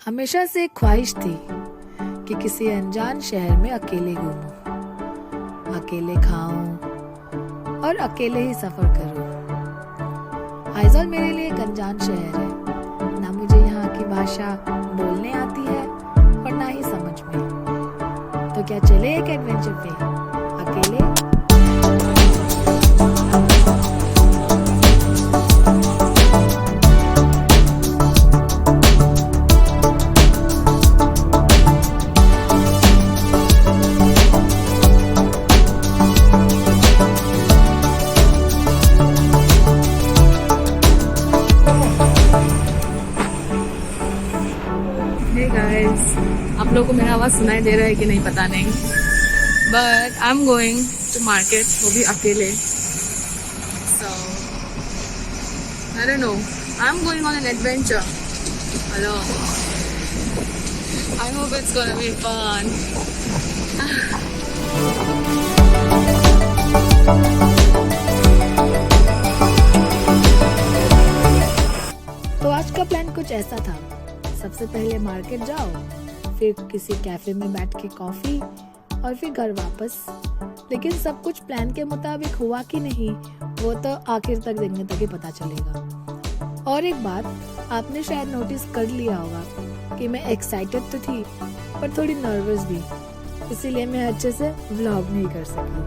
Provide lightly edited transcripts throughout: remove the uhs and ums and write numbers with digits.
हमेशा से एक ख्वाहिश थी कि किसी अनजान शहर में अकेले घूमूं, अकेले खाऊं और अकेले ही सफर करूं। आइजॉल मेरे लिए एक अनजान शहर है। ना मुझे यहाँ की भाषा बोलने आती है और ना ही समझ में। तो क्या चले एक एडवेंचर पे अकेले? आप लोगों को मेरा आवाज़ सुनाई दे रहा है कि नहीं पता नहीं, but I am going to market, वो भी अकेले। So I don't know, I am going on an adventure alone. I hope it's gonna be fun. तो आज का प्लान कुछ ऐसा था। सबसे पहले मार्केट जाओ, फिर किसी कैफे में बैठ के कॉफी और फिर घर वापस। लेकिन सब कुछ प्लान के मुताबिक हुआ कि नहीं, वो तो आखिर तक देखने तक ही पता चलेगा। और एक बात आपने शायद नोटिस कर लिया होगा कि मैं एक्साइटेड तो थी पर थोड़ी नर्वस भी, इसीलिए मैं अच्छे से व्लॉग नहीं कर सकी।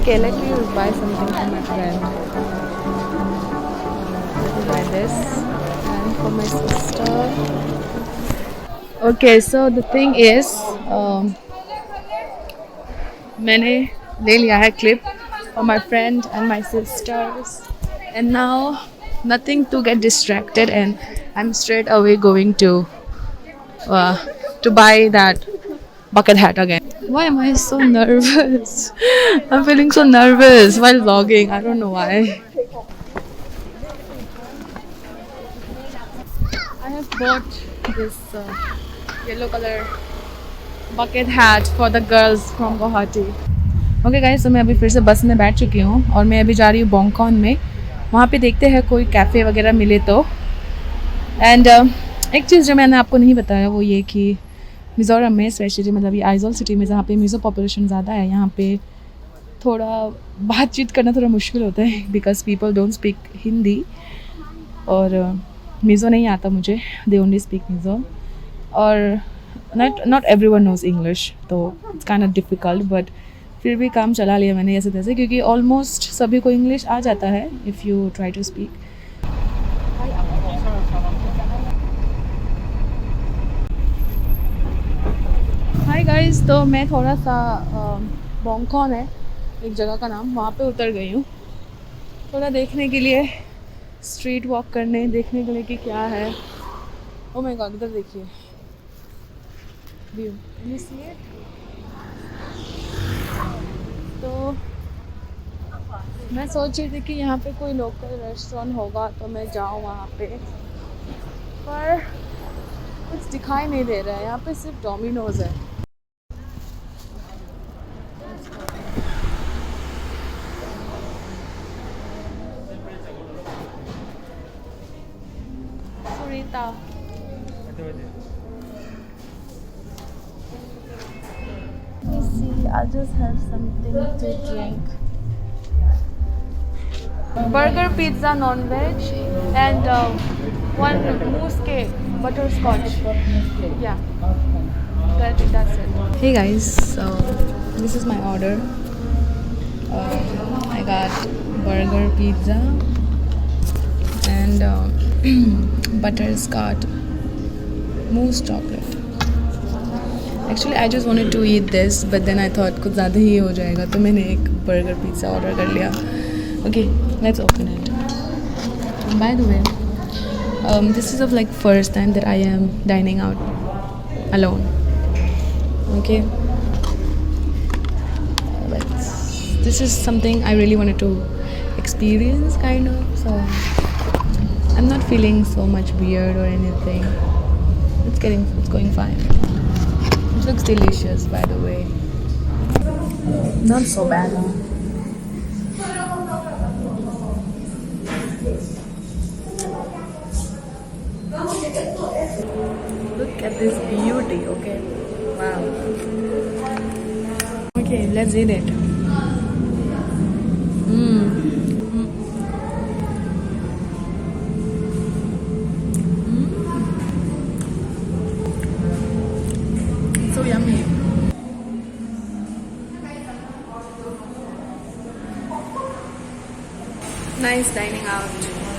Okay, let me buy something for my friend. Let me buy this and for my sister. Okay, so the thing is, मैंने ले लिया है clip for my friend and my sisters, and now nothing to get distracted, and I'm straight away going to buy that bucket hat again. Why am I so nervous? I'm feeling so nervous while vlogging. I don't know why. I have bought this yellow color bucket hat for the girls from Guwahati. Okay guys, so मैं अभी फिर से बस में बैठ चुकी हूँ और मैं अभी जा रही हूँ बोंगकॉन में। वहाँ पे देखते हैं कोई कैफ़े वगैरह मिले तो। एंड एक चीज़ जो मैंने आपको नहीं बताया वो ये कि मिज़ोरम में स्पेशली मतलब ये आइजॉल सिटी में जहाँ पे मिज़ो पॉपुलेशन ज़्यादा है, यहाँ पे थोड़ा बातचीत करना थोड़ा मुश्किल होता है because people don't speak Hindi और मिज़ो नहीं आता मुझे, दे ओनली स्पीक मिज़ो और नॉट एवरीवन नोज़ इंग्लिश, तो it's kind of difficult, but फिर भी काम चला लिया मैंने ऐसे तैसे क्योंकि ऑलमोस्ट सभी को इंग्लिश आ जाता है if you try to speak. Hi guys, तो मैं थोड़ा सा बोंगकॉन है एक जगह का नाम, वहाँ पे उतर गई हूँ थोड़ा देखने के लिए, स्ट्रीट वॉक करने, देखने के लिए कि क्या है। ओ माय गॉड, इधर देखिए व्यू, यू सी इट। तो मैं सोच रही थी कि यहाँ पे कोई लोकल रेस्टोरेंट होगा तो मैं जाऊँ वहाँ पे, पर कुछ दिखाई नहीं दे रहा है। यहाँ पे सिर्फ डोमिनोज़ है। Sunita, let's see, I'll just have something to drink. Burger, pizza, non-veg, and one mousse cake, butterscotch. Yeah, that's it. Hey guys, so this is my order. I got burger, pizza, and butterscotch mousse chocolate. Actually, I just wanted to eat this, but then I thought कुछ ज़्यादा ही हो जाएगा, तो मैंने एक burger pizza order कर लिया. Okay, let's open it. And by the way, this is the like first time that I am dining out alone. Okay, let's this is something I really wanted to experience, kind of. So I'm not feeling so much weird or anything. It's going fine. It looks delicious, by the way. Not so bad, huh? Look at this beauty, okay? Wow. Okay, let's eat it. So yummy. Nice dining out.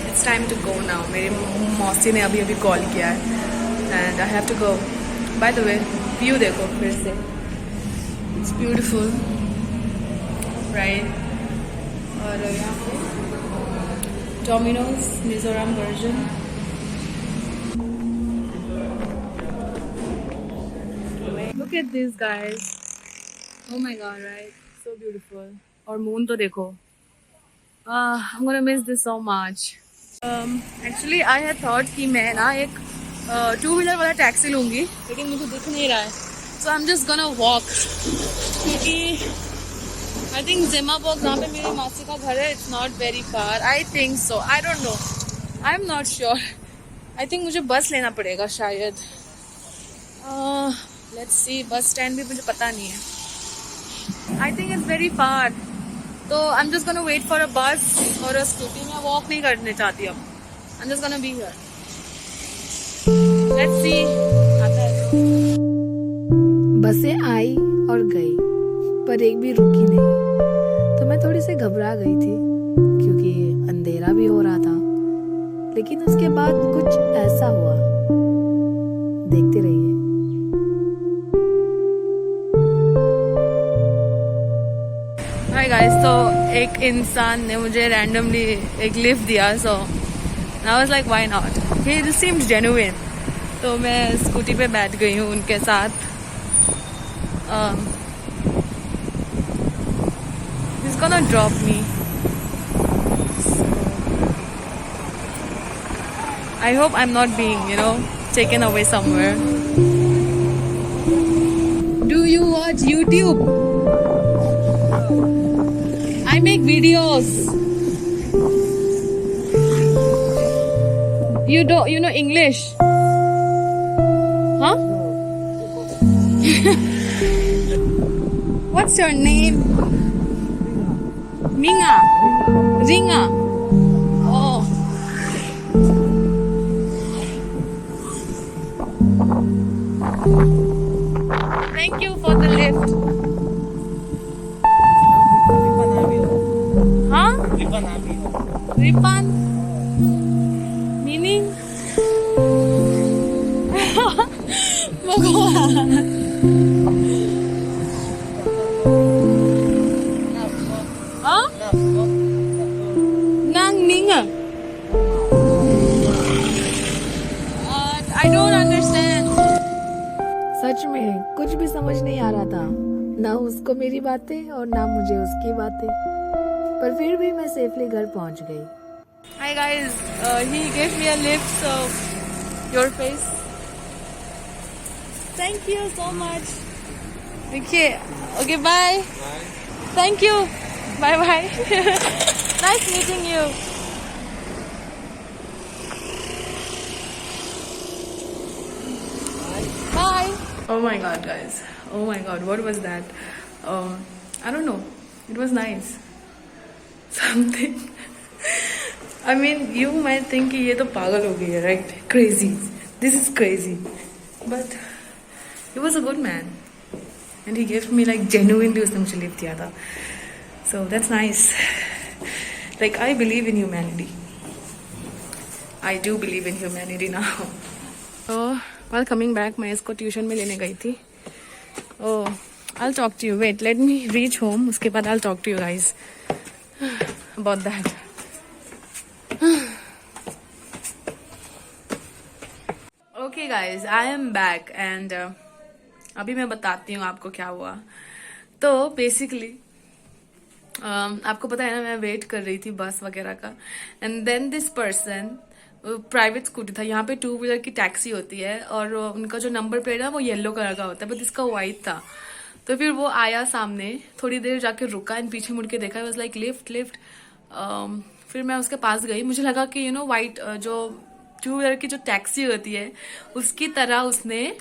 It's time to go now. मेरी मौसी ने अभी call किया है and I have to go. By the way, view देखो फिर से. It's beautiful, right? और यहाँ पे Domino's Mizoram version. Look at this, guys. Oh my god, right? So beautiful. और moon तो देखो. I'm gonna miss this so much. Actually, I had thought कि मैं ना एक टू-व्हीलर वाला टैक्सी लूँगी, लेकिन मुझे दिख नहीं रहा है. So I'm just gonna walk. क्योंकि I think Zimmerberg, जहाँ पे मेरी मासी का घर है, it's not very far. I think so. I don't know. I'm not sure. I think मुझे बस लेना पड़ेगा शायद. Let's see. बस स्टैंड भी मुझे पता नहीं है. I think it's very far. तो I'm just gonna wait for a bus or a scooty. मैं walk नहीं करने चाहती अब. I'm just gonna be here. Let's see. आता है तो. बसें आई और गई, पर एक भी रुकी नहीं. तो मैं थोड़ी सी घबरा गई थी, क्योंकि अंधेरा भी हो रहा था. लेकिन उसके बाद कुछ ऐसा हुआ. देखते रहिए. हाय गाइस, तो एक इंसान ने मुझे रैंडमली एक लिफ्ट दिया. So I was like why not. He seemed genuine. तो मैं स्कूटी पे बैठ गई हूँ उनके साथ. He's gonna drop me. So, I hope I'm not being, taken away somewhere. Do you watch YouTube? I make videos. You know English? Huh? What's your name? Minga. Ringa. Oh. Thank you for the lift. Huh? Ripan? Meaning? Bhagwan. Huh? Nang Ninga. I don't understand. सच में कुछ भी समझ नहीं आ रहा था. ना उसको मेरी बातें और ना मुझे उसकी बातें. पर फिर भी मैं सेफली घर पहुंच गई. Hi guys, he gave me a lift, so your face. Thank you so much. Okay, bye. Bye. Thank you. Bye bye. Nice meeting you. Bye. Oh my god, guys. Oh my god, what was that? I don't know. It was nice. Something. I mean, you might think कि ये तो पागल हो गई है, right? Crazy. This is crazy. But he was a good man. And he gave me like genuinely उसने मुझे lift दिया था. So that's nice. Like I believe in humanity. I do believe in humanity now. So while coming back, मैं इसको tuition में लेने गई थी. Oh, I'll talk to you. Wait, let me reach home. उसके बाद I'll talk to you guys about that. Okay guys, I am back and अभी मैं बताती हूँ आपको क्या हुआ. तो basically आपको पता है ना, मैं वेट कर रही थी बस वगैरह का, and then this person, private scooty था, यहाँ पे 2 व्हीलर की टैक्सी होती है और उनका जो नंबर प्लेट है वो येलो कलर का होता है, बट इसका वाइट था। तो फिर वो आया सामने, थोड़ी देर जाके रुका एंड पीछे मुड़ के देखा, वाज लाइक लिफ्ट लिफ्ट। फिर मैं उसके पास गई, मुझे लगा कि यू नो वाइट जो 2 व्हीलर की जो टैक्सी होती है उसकी तरह उसने,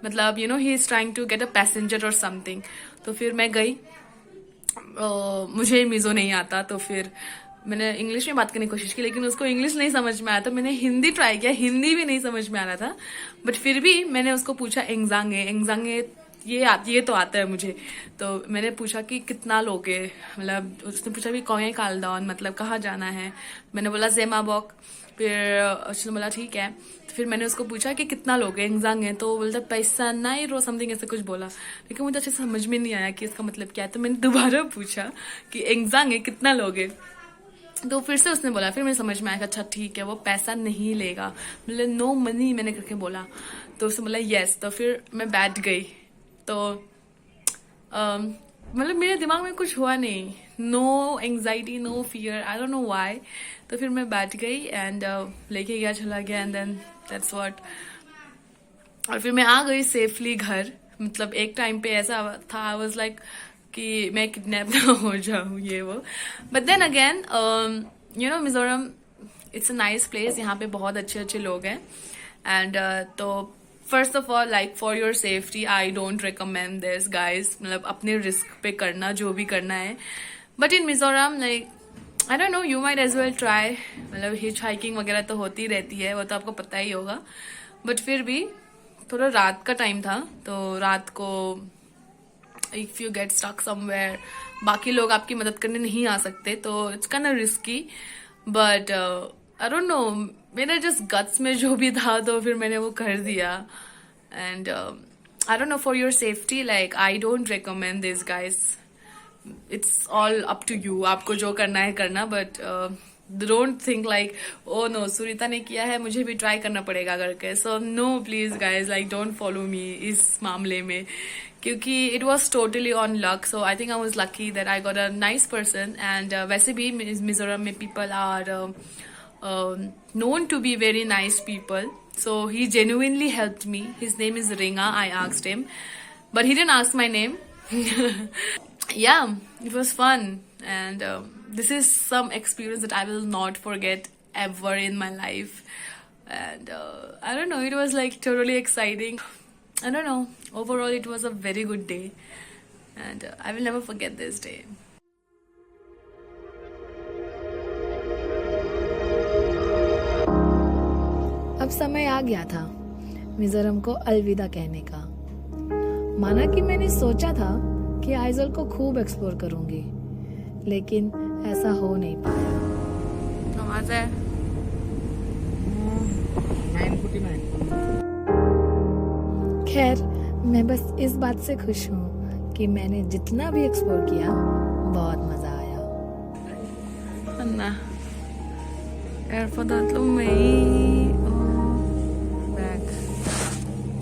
मतलब you know he is trying to get a passenger और समथिंग। तो फिर मैं गई, मुझे मिजो नहीं आता, तो फिर मैंने इंग्लिश में बात करने की कोशिश की, लेकिन उसको इंग्लिश नहीं समझ में आया, तो मैंने हिंदी ट्राई किया, हिंदी भी नहीं समझ में आ रहा था। बट फिर भी मैंने उसको पूछा एंगजांगे, एंगजांगे ये तो आता है मुझे। तो मैंने पूछा कि कितना लोगे, मतलब उसने पूछा कि कौन कालडाउन, मतलब कहाँ जाना है। मैंने बोला जेमाबॉक। फिर उसने बोला ठीक है। तो फिर मैंने उसको पूछा कि कितना लोगे एंगजांगे, तो वो बोलता पैसा नहीं रो समथिंग ऐसे कुछ बोला, लेकिन मुझे अच्छे से समझ में नहीं आया कि इसका मतलब क्या है। तो मैंने दोबारा पूछा कि एंगजांगे कितना लोगे, तो फिर से उसने बोला। फिर मुझे समझ में आया कि अच्छा ठीक है वो पैसा नहीं लेगा, मतलब नो मनी मैंने करके बोला। तो उसने बोला यस। तो फिर मैं बैठ गई। तो मतलब मेरे दिमाग में कुछ हुआ नहीं, no anxiety no fear, I don't know why. तो फिर मैं बैठ गई एंड लेके गया, चला गया, एंड देन दैट्स व्हाट। और फिर मैं आ गई सेफली घर। मतलब एक टाइम पे ऐसा था, आई वाज लाइक कि मैं किडनैप ना हो जाऊं ये वो। But then again you know Mizoram it's a nice place, यहाँ पे बहुत अच्छे अच्छे लोग हैं। एंड तो first of all like for your safety I don't recommend this guys, मतलब अपने रिस्क पे करना जो भी करना है। But in Mizoram like I don't know, you might as well try. मतलब हिच हाइकिंग वगैरह तो होती रहती है, वो तो आपको पता ही होगा। बट फिर भी थोड़ा रात का टाइम था, तो रात को if you get stuck somewhere, बाकी लोग आपकी मदद करने नहीं आ सकते, तो it's kind of risky. But I don't know, मेरे जस्ट गट्स में जो भी था तो फिर मैंने वो कर दिया। And I don't know, for your safety like I don't recommend this guys, it's all up to you, आपको जो करना है करना। But don't think like oh no Surita ने किया है मुझे भी ट्राई करना पड़ेगा करके। So no please guys, like don't follow me इस मामले में, क्योंकि it was totally on luck. So I think I was lucky that I got a nice person. And वैसे भी मिजोरम में people are known to be very nice people, so he genuinely helped me. His name is Ringa. I asked him, but he didn't ask my name. Yeah, it was fun, and this is some experience that I will not forget ever in my life. And I don't know, it was like totally exciting. I don't know, overall it was a very good day, and I will never forget this day. अब समय आ गया था मिजोरम को अलविदा कहने का। माना कि मैंने सोचा था कि आइजोल को खूब एक्सप्लोर करूंगी, लेकिन ऐसा हो नहीं पाया। आवाज है 9:49। खैर, मैं बस इस बात से खुश हूँ कि मैंने जितना भी एक्सप्लोर किया बहुत मजा आया। अन्ना एयरपोर्ट दांतलो में बैग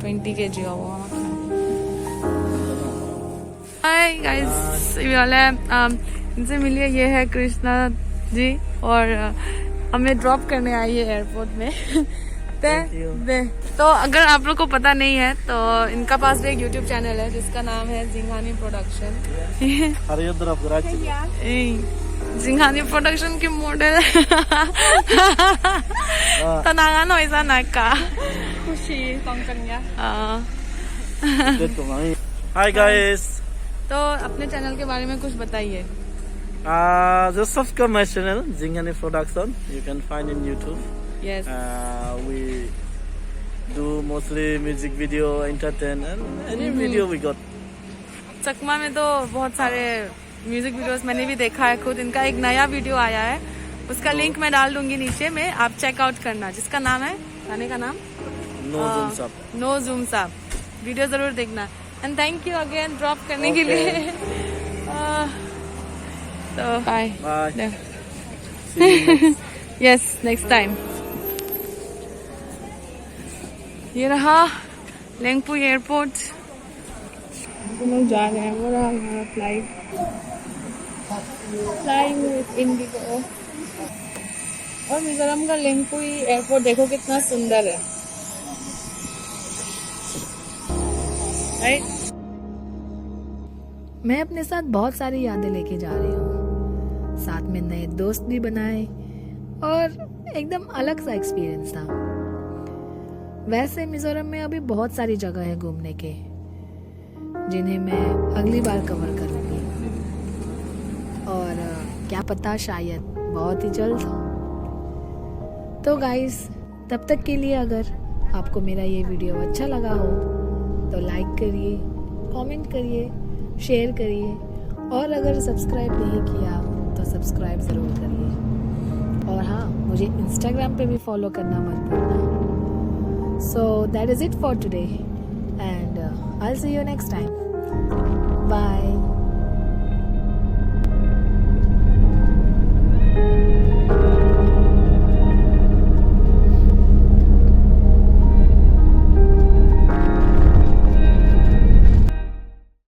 20 kg हुआ। हाय गाइस, ये वाला है इनसे मिलिए, ये है कृष्णा जी, और हमें ड्रॉप करने आई है एयरपोर्ट में। तो अगर आप लोग को पता नहीं है तो इनका पास भी एक YouTube चैनल है जिसका नाम है जिंघानी प्रोडक्शन। जिंघानी प्रोडक्शन की मॉडल तनांगा नोइसा नाका खुशी कौंकन्या। Hi guys. तो अपने चैनल के बारे में कुछ बताइए। Just subscribe my channel, Zingani Production. You can find in YouTube. Yes. We do mostly music video, entertain, and any video we got. चकमा में तो बहुत सारे म्यूजिक वीडियोस मैंने भी देखा है खुद। इनका एक नया वीडियो आया है, उसका लिंक मैं डाल दूंगी नीचे में, आप चेकआउट करना, जिसका नाम है, गाने का नाम नो जूम साहब। वीडियो जरूर देखना। And thank you again drop करने के लिए। तो बाय। Yes, next time. ये रहा लेंगपू एयरपोर्ट, हम लोग जा रहे हैं, वो रहा हमारा फ्लाइट। Flying with Indigo. और मिजोरम का लिंकुई एयरपोर्ट देखो कितना सुंदर है, राइट? मैं अपने साथ बहुत सारी यादें लेके जा रही हूँ, साथ में नए दोस्त भी बनाए और एकदम अलग सा एक्सपीरियंस था। वैसे मिजोरम में अभी बहुत सारी जगह है घूमने के, जिन्हें मैं अगली बार कवर करूँगी, और क्या पता शायद बहुत ही जल्द। तो गाइस, तब तक के लिए अगर आपको मेरा ये वीडियो अच्छा लगा हो तो लाइक करिए, कमेंट करिए, शेयर करिए, और अगर सब्सक्राइब नहीं किया तो सब्सक्राइब ज़रूर करिए। और हाँ, मुझे इंस्टाग्राम पे भी फॉलो करना मत भूलना। So that is it for today and I will see you next time. Bye.